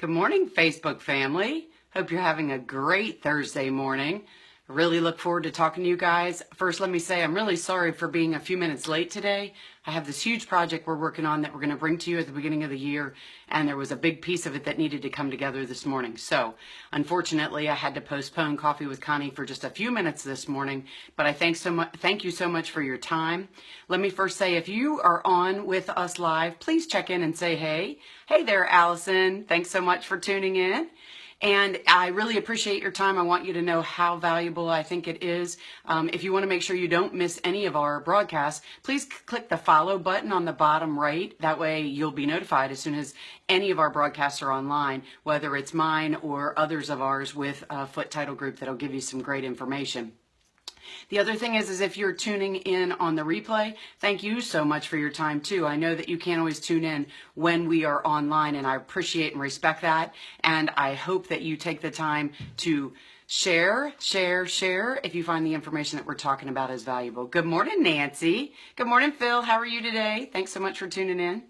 Good morning, Facebook family. Hope you're having a great Thursday morning. I really look forward to talking to you guys. First, let me say I'm really sorry for being a few minutes late today. I have this huge project we're working on that we're going to bring to you at the beginning of the year, and there was a big piece of it that needed to come together this morning. So, unfortunately, I had to postpone Coffee with Connie for just a few minutes this morning, but I thank you so much for your time. Let me first say, if you are on with us live, please check in and say hey. Hey there, Allison. Thanks so much for tuning in. And I really appreciate your time. I want you to know how valuable I think it is. If you want to make sure you don't miss any of our broadcasts, please click the follow button on the bottom right. That way you'll be notified as soon as any of our broadcasts are online, whether it's mine or others of ours with Foote Title Group that'll give you some great information. The other thing is if you're tuning in on the replay, thank you so much for your time too. I know that you can't always tune in when we are online, and I appreciate and respect that. And I hope that you take the time to share if you find the information that we're talking about is valuable. Good morning, Nancy. Good morning, Phil. How are you today? Thanks so much for tuning in.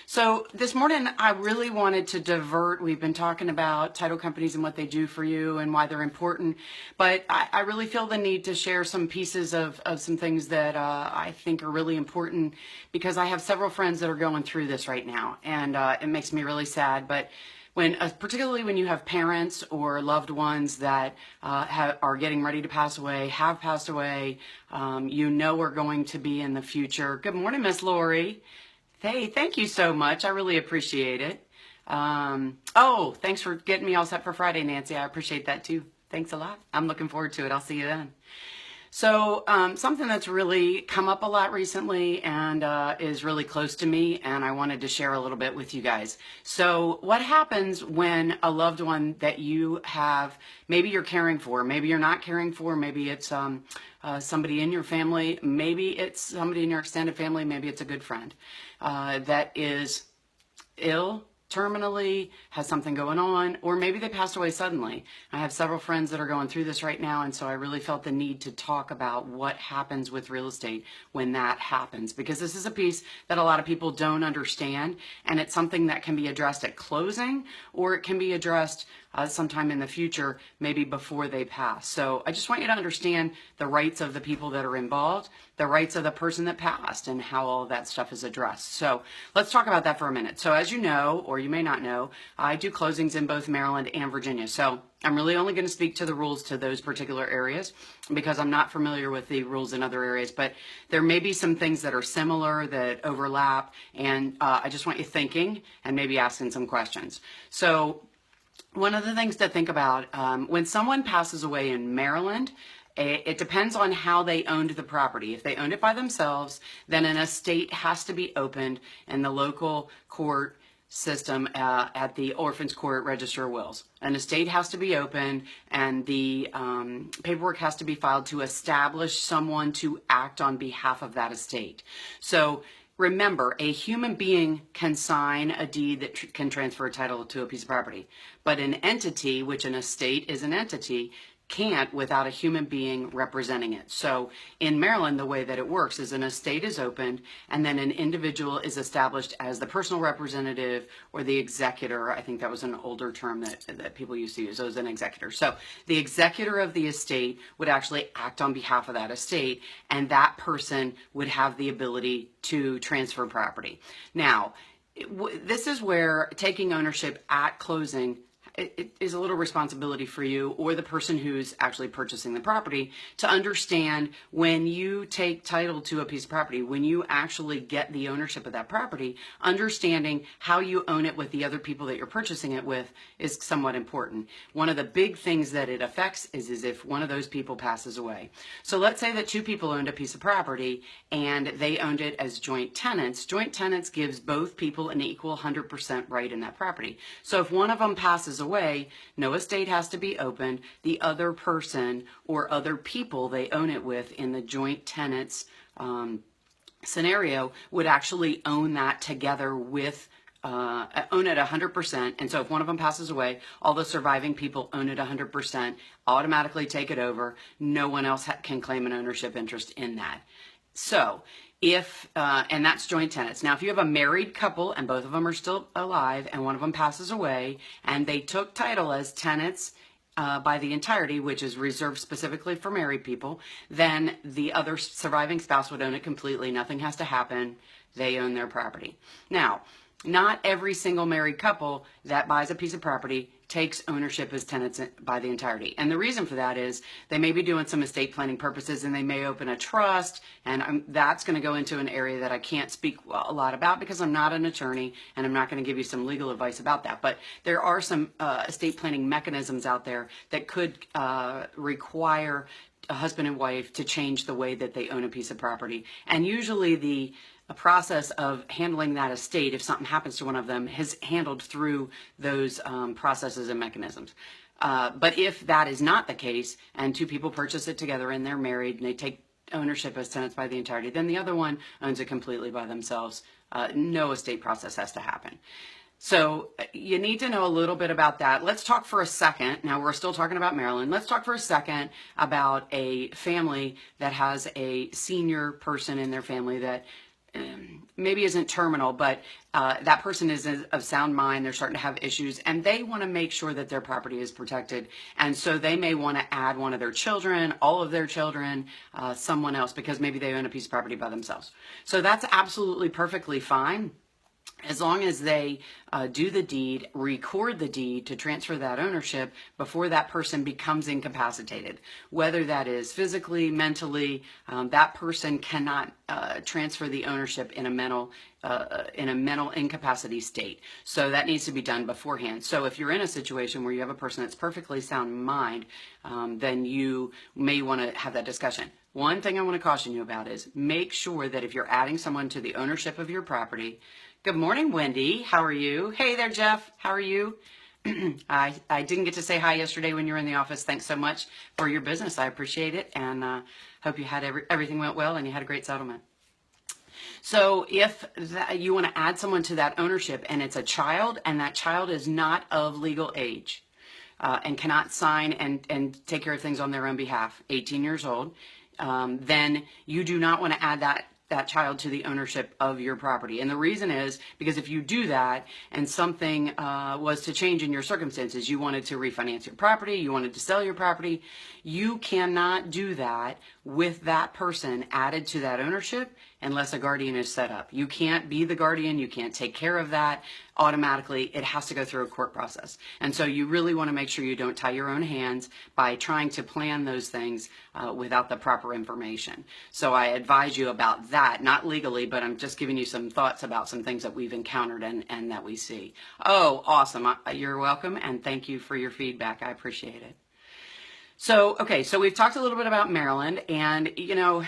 So this morning, I really wanted to divert. We've been talking about title companies and what they do for you and why they're important, but I really feel the need to share some pieces of some things that I think are really important, because I have several friends that are going through this right now, and it makes me really sad. But particularly when you have parents or loved ones that are getting ready to pass away, have passed away, are going to be in the future. Good morning, Miss Lori. Hey, thank you so much. I really appreciate it. Thanks for getting me all set for Friday, Nancy. I appreciate that too. Thanks a lot. I'm looking forward to it. I'll see you then. So something that's really come up a lot recently and is really close to me, and I wanted to share a little bit with you guys. So what happens when a loved one that you have, maybe you're caring for, maybe you're not caring for, maybe it's somebody in your family, maybe it's somebody in your extended family, maybe it's a good friend that is ill, terminally, has something going on, or maybe they passed away suddenly. I have several friends that are going through this right now, and so I really felt the need to talk about what happens with real estate when that happens, because this is a piece that a lot of people don't understand, and it's something that can be addressed at closing, or it can be addressed sometime in the future, maybe before they pass. So I just want you to understand the rights of the people that are involved, the rights of the person that passed, and how all of that stuff is addressed. So let's talk about that for a minute. So as you know, or you may not know, I do closings in both Maryland and Virginia. So I'm really only going to speak to the rules to those particular areas, because I'm not familiar with the rules in other areas, but there may be some things that are similar, that overlap, and I just want you thinking and maybe asking some questions. So one of the things to think about, when someone passes away in Maryland, it depends on how they owned the property. If they owned it by themselves, then an estate has to be opened in the local court system at the Orphans Court Register of Wills. An estate has to be opened, and the paperwork has to be filed to establish someone to act on behalf of that estate. So remember, a human being can sign a deed that can transfer a title to a piece of property, but an entity, which an estate is an entity, can't without a human being representing it. So in Maryland, the way that it works is an estate is opened, and then an individual is established as the personal representative or the executor. I think that was an older term that people used to use. It was an executor. So the executor of the estate would actually act on behalf of that estate, and that person would have the ability to transfer property. Now, this is where taking ownership at closing, it is a little responsibility for you or the person who's actually purchasing the property to understand when you take title to a piece of property, when you actually get the ownership of that property, understanding how you own it with the other people that you're purchasing it with is somewhat important. One of the big things that it affects is if one of those people passes away. So let's say that two people owned a piece of property and they owned it as joint tenants. Joint tenants gives both people an equal 100% right in that property. So if one of them passes away, no estate has to be opened. The other person or other people they own it with in the joint tenants scenario would actually own that together with own it 100%. And so if one of them passes away, all the surviving people own it 100%, automatically take it over. No one else can claim an ownership interest in that. So And that's joint tenants. Now, if you have a married couple and both of them are still alive and one of them passes away and they took title as tenants by the entirety, which is reserved specifically for married people, then the other surviving spouse would own it completely. Nothing has to happen. They own their property. Now, not every single married couple that buys a piece of property takes ownership as tenants by the entirety. And the reason for that is they may be doing some estate planning purposes and they may open a trust, and that's going to go into an area that I can't speak a lot about because I'm not an attorney and I'm not going to give you some legal advice about that. But there are some estate planning mechanisms out there that could require a husband and wife to change the way that they own a piece of property. And usually a process of handling that estate, if something happens to one of them, is handled through those processes and mechanisms. But if that is not the case, and two people purchase it together and they're married and they take ownership as tenants by the entirety, then the other one owns it completely by themselves. No estate process has to happen. So you need to know a little bit about that. Let's talk for a second. Now we're still talking about Maryland. Let's talk for a second about a family that has a senior person in their family that maybe isn't terminal, but that person is of sound mind. They're starting to have issues and they want to make sure that their property is protected. And so they may want to add one of their children, all of their children, someone else, because maybe they own a piece of property by themselves. So that's absolutely perfectly fine, as long as they do the deed, record the deed to transfer that ownership before that person becomes incapacitated. Whether that is physically, mentally, that person cannot transfer the ownership in a mental incapacity state. So that needs to be done beforehand. So if you're in a situation where you have a person that's perfectly sound mind, then you may want to have that discussion. One thing I want to caution you about is make sure that if you're adding someone to the ownership of your property. Good morning, Wendy. How are you? Hey there, Jeff. How are you? I didn't get to say hi yesterday when you were in the office. Thanks so much for your business. I appreciate it, and hope you had everything went well and you had a great settlement. So if you want to add someone to that ownership and it's a child and that child is not of legal age and cannot sign and take care of things on their own behalf, 18 years old, then you do not want to add that child to the ownership of your property. And the reason is because if you do that and something was to change in your circumstances, you wanted to refinance your property, you wanted to sell your property, you cannot do that with that person added to that ownership unless a guardian is set up. You can't be the guardian, you can't take care of that automatically. It has to go through a court process. And so you really want to make sure you don't tie your own hands by trying to plan those things without the proper information. So I advise you about that, not legally, but I'm just giving you some thoughts about some things that we've encountered and that we see. Oh, awesome. You're welcome, and thank you for your feedback. I appreciate it. So, okay, so we've talked a little bit about Maryland, and, you know,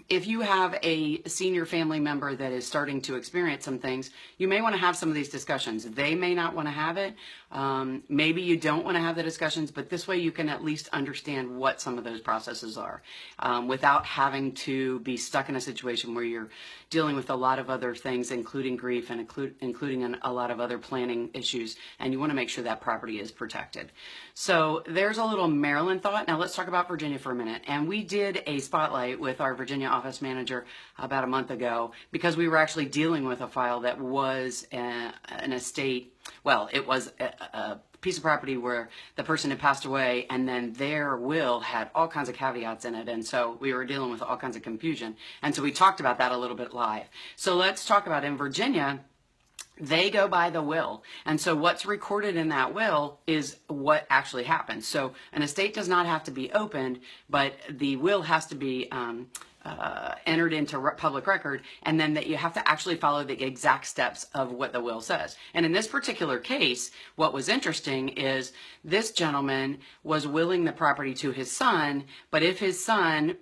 if you have a senior family member that is starting to experience some things, you may want to have some of these discussions. They may not want to have it. Maybe you don't want to have the discussions, but this way you can at least understand what some of those processes are without having to be stuck in a situation where you're dealing with a lot of other things, including grief and including a lot of other planning issues, and you want to make sure that property is protected. So there's a little Maryland thought. Now let's talk about Virginia for a minute. And we did a spotlight with our Virginia office manager about a month ago because we were actually dealing with a file that was an estate. Well, it was a piece of property where the person had passed away and then their will had all kinds of caveats in it. And so we were dealing with all kinds of confusion. And so we talked about that a little bit live. So let's talk about in Virginia, they go by the will. And so what's recorded in that will is what actually happens. So an estate does not have to be opened, but the will has to be entered into public record, and then that you have to actually follow the exact steps of what the will says. And in this particular case, what was interesting is this gentleman was willing the property to his son, but if his son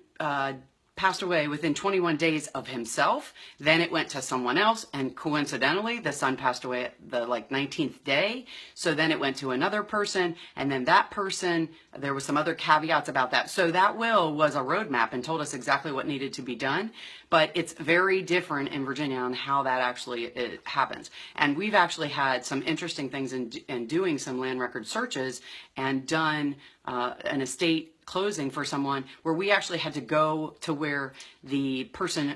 passed away within 21 days of himself, then it went to someone else, and coincidentally the son passed away at the 19th day, so then it went to another person, and then that person, there was some other caveats about that. So that will was a roadmap and told us exactly what needed to be done, but it's very different in Virginia on how that actually happens. And we've actually had some interesting things in doing some land record searches and done an estate closing for someone where we actually had to go to where the person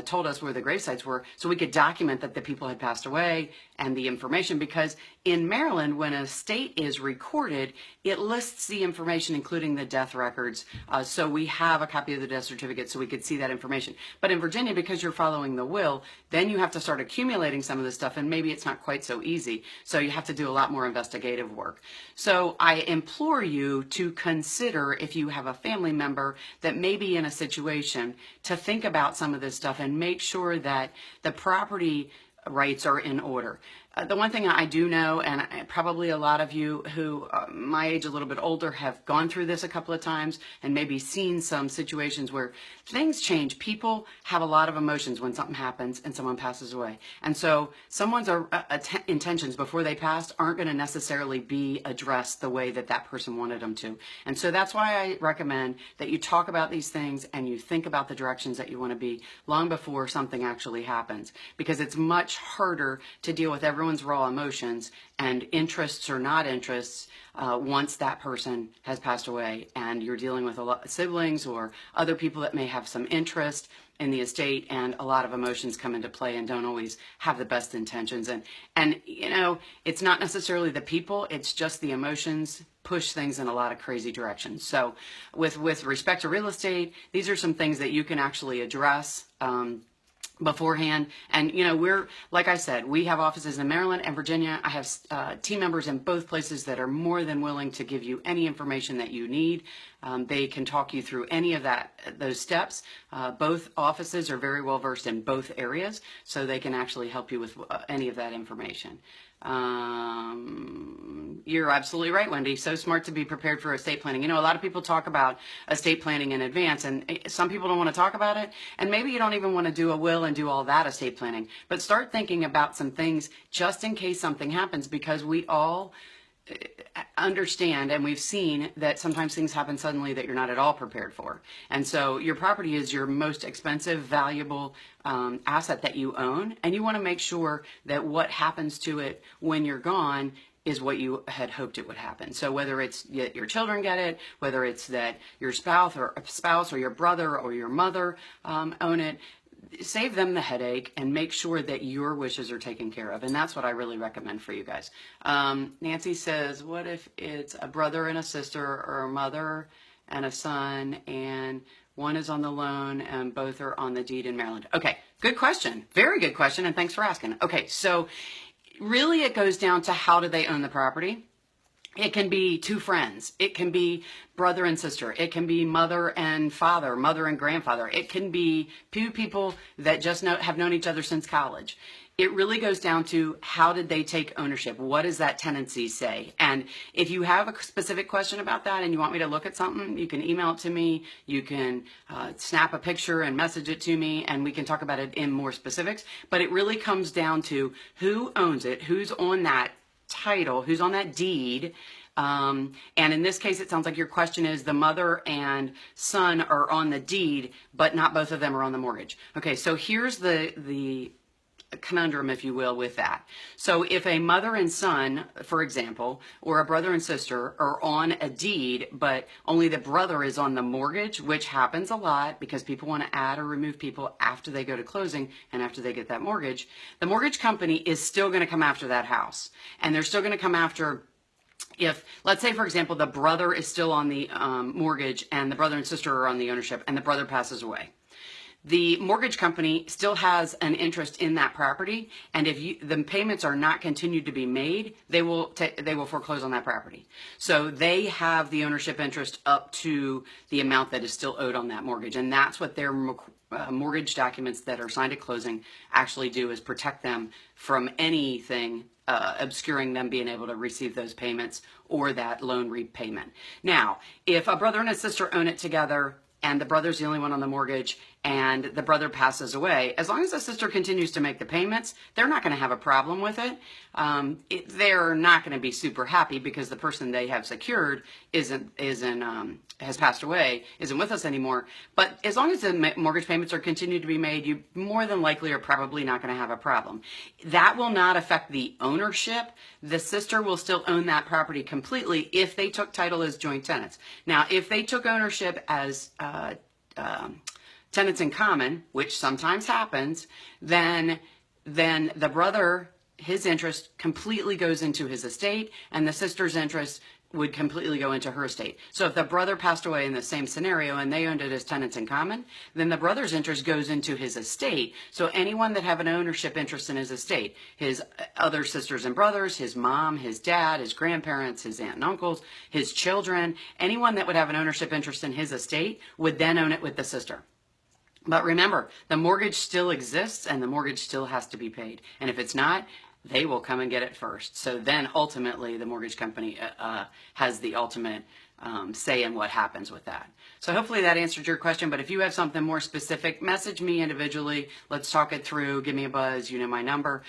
told us where the grave sites were so we could document that the people had passed away and the information, because in Maryland, when a estate is recorded, it lists the information, including the death records. So we have a copy of the death certificate so we could see that information. But in Virginia, because you're following the will, then you have to start accumulating some of this stuff, and maybe it's not quite so easy. So you have to do a lot more investigative work. So I implore you to consider, if you have a family member that may be in a situation, to think about some of this stuff and make sure that the property rights are in order. The one thing I do know, and probably a lot of you who my age, a little bit older, have gone through this a couple of times and maybe seen some situations where things change. People have a lot of emotions when something happens and someone passes away. And so someone's intentions before they passed aren't going to necessarily be addressed the way that that person wanted them to. And so that's why I recommend that you talk about these things and you think about the directions that you want to be long before something actually happens, because it's much harder to deal with everyone's raw emotions and interests or not interests once that person has passed away and you're dealing with a lot of siblings or other people that may have some interest in the estate, and a lot of emotions come into play and don't always have the best intentions. And you know, it's not necessarily the people, it's just the emotions push things in a lot of crazy directions. So with respect to real estate, these are some things that you can actually address beforehand. And you know, we're, like I said, we have offices in Maryland and Virginia. I have team members in both places that are more than willing to give you any information that you need. They can talk you through any of those steps. Both offices are very well versed in both areas, so they can actually help you with any of that information. You're absolutely right, Wendy. So smart to be prepared for estate planning. You know, a lot of people talk about estate planning in advance, and some people don't want to talk about it. And maybe you don't even want to do a will and do all that estate planning, but start thinking about some things just in case something happens, because we all understand and we've seen that sometimes things happen suddenly that you're not at all prepared for. And so your property is your most expensive, valuable asset that you own, and you want to make sure that what happens to it when you're gone is what you had hoped it would happen. So whether it's that your children get it, whether it's that your spouse or your brother or your mother own it, save them the headache and make sure that your wishes are taken care of. And that's what I really recommend for you guys. Nancy says, what if it's a brother and a sister, or a mother and a son, and one is on the loan and both are on the deed in Maryland? Okay, good question. Very good question, and thanks for asking. Okay, so really it goes down to, how do they own the property? It can be two friends. It can be brother and sister. It can be mother and father, mother and grandfather. It can be two people that just have known each other since college. It really goes down to, how did they take ownership? What does that tenancy say? And if you have a specific question about that and you want me to look at something, you can email it to me. You can snap a picture and message it to me, and we can talk about it in more specifics. But it really comes down to who owns it, who's on that title, who's on that deed. And in this case, it sounds like your question is the mother and son are on the deed, but not both of them are on the mortgage. Okay, so here's the conundrum, if you will, with that. So if a mother and son, for example, or a brother and sister are on a deed, but only the brother is on the mortgage, which happens a lot because people want to add or remove people after they go to closing and after they get that mortgage, the mortgage company is still going to come after that house. And they're still going to come after, if, let's say, for example, the brother is still on the mortgage and the brother and sister are on the ownership, and the brother passes away. The mortgage company still has an interest in that property, and if the payments are not continued to be made, they will foreclose on that property. So they have the ownership interest up to the amount that is still owed on that mortgage, and that's what their mortgage documents that are signed at closing actually do, is protect them from anything obscuring them being able to receive those payments or that loan repayment. Now, if a brother and a sister own it together, and the brother's the only one on the mortgage, and the brother passes away, as long as the sister continues to make the payments, they're not going to have a problem with it. They're not going to be super happy because the person they have secured has passed away, isn't with us anymore. But as long as the mortgage payments are continued to be made, you more than likely are probably not going to have a problem. That will not affect the ownership. The sister will still own that property completely if they took title as joint tenants. Now, if they took ownership as tenants in common, which sometimes happens, then the brother, his interest completely goes into his estate, and the sister's interest would completely go into her estate. So if the brother passed away in the same scenario and they owned it as tenants in common, then the brother's interest goes into his estate. So anyone that have an ownership interest in his estate, his other sisters and brothers, his mom, his dad, his grandparents, his aunt and uncles, his children, anyone that would have an ownership interest in his estate would then own it with the sister. But remember, the mortgage still exists and the mortgage still has to be paid. And if it's not, they will come and get it first. So then ultimately the mortgage company has the ultimate say in what happens with that. So hopefully that answered your question. But if you have something more specific, message me individually. Let's talk it through. Give me a buzz. You know my number.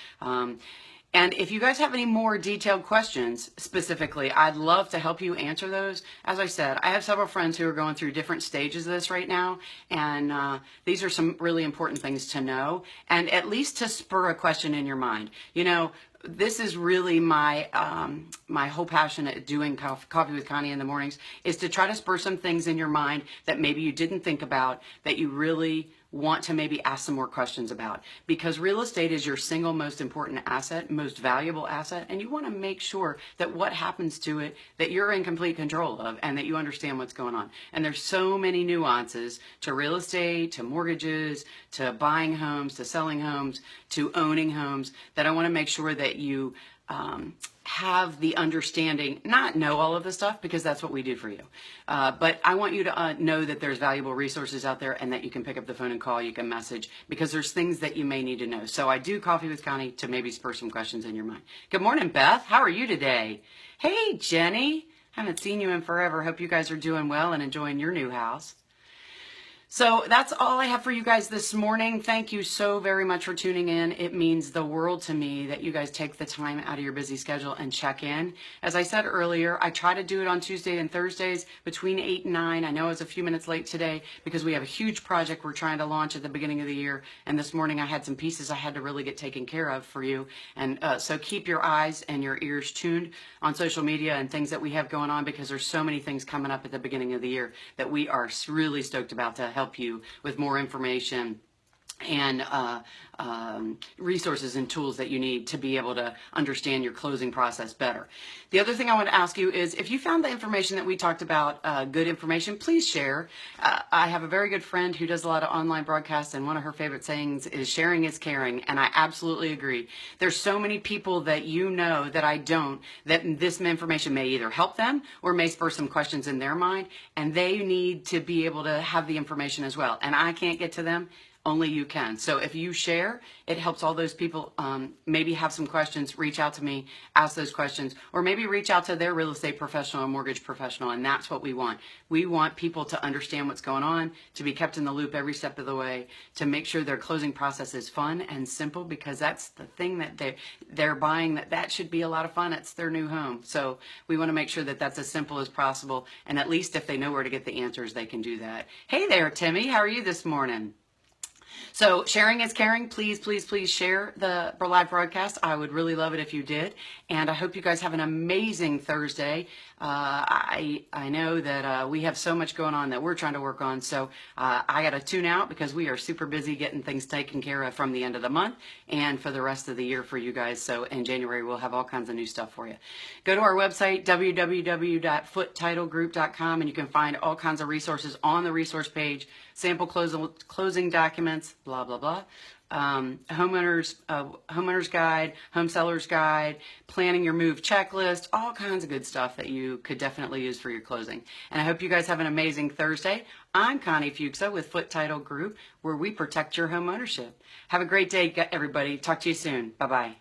And if you guys have any more detailed questions specifically, I'd love to help you answer those. As I said, I have several friends who are going through different stages of this right now, and these are some really important things to know, and at least to spur a question in your mind. You know, this is really my my whole passion at doing Coffee with Connie in the mornings, is to try to spur some things in your mind that maybe you didn't think about, that you really want to maybe ask some more questions about, because real estate is your single most important asset, most valuable asset, and you want to make sure that what happens to it, that you're in complete control of, and that you understand what's going on. And there's so many nuances to real estate, to mortgages, to buying homes, to selling homes, to owning homes, that I want to make sure that you have the understanding, not know all of the stuff, because that's what we do for you. But I want you to know that there's valuable resources out there, and that you can pick up the phone and call, you can message, because there's things that you may need to know. So I do Coffee with Connie to maybe spur some questions in your mind. Good morning, Beth. How are you today? Hey, Jenny. Haven't seen you in forever. Hope you guys are doing well and enjoying your new house. So that's all I have for you guys this morning. Thank you so very much for tuning in. It means the world to me that you guys take the time out of your busy schedule and check in. As I said earlier, I try to do it on Tuesday and Thursdays between 8 and 9. I know I was a few minutes late today because we have a huge project we're trying to launch at the beginning of the year. And this morning I had some pieces I had to really get taken care of for you. And so keep your eyes and your ears tuned on social media and things that we have going on, because there's so many things coming up at the beginning of the year that we are really stoked about to help you with more information and resources and tools that you need to be able to understand your closing process better. The other thing I want to ask you is, if you found the information that we talked about good information, please share. I have a very good friend who does a lot of online broadcasts, and one of her favorite sayings is sharing is caring, and I absolutely agree. There's so many people that you know that I don't, that this information may either help them or may spur some questions in their mind, and they need to be able to have the information as well. And I can't get to them. Only you can. So if you share, it helps all those people maybe have some questions, reach out to me, ask those questions, or maybe reach out to their real estate professional or mortgage professional, and that's what we want. We want people to understand what's going on, to be kept in the loop every step of the way, to make sure their closing process is fun and simple, because that's the thing that they're buying, that should be a lot of fun. It's their new home. So we want to make sure that that's as simple as possible, and at least if they know where to get the answers, they can do that. Hey there, Timmy. How are you this morning? So sharing is caring. Please, please, please share the live broadcast. I would really love it if you did. And I hope you guys have an amazing Thursday. I know that we have so much going on that we're trying to work on. So I got to tune out because we are super busy getting things taken care of from the end of the month and for the rest of the year for you guys. So in January, we'll have all kinds of new stuff for you. Go to our website, www.footetitlegroup.com, and you can find all kinds of resources on the resource page, sample closing documents, blah, blah, blah. Homeowners guide, home sellers guide, planning your move checklist, all kinds of good stuff that you could definitely use for your closing. And I hope you guys have an amazing Thursday. I'm Connie Foote with Foote Title Group, where we protect your home ownership. Have a great day, everybody. Talk to you soon. Bye-bye.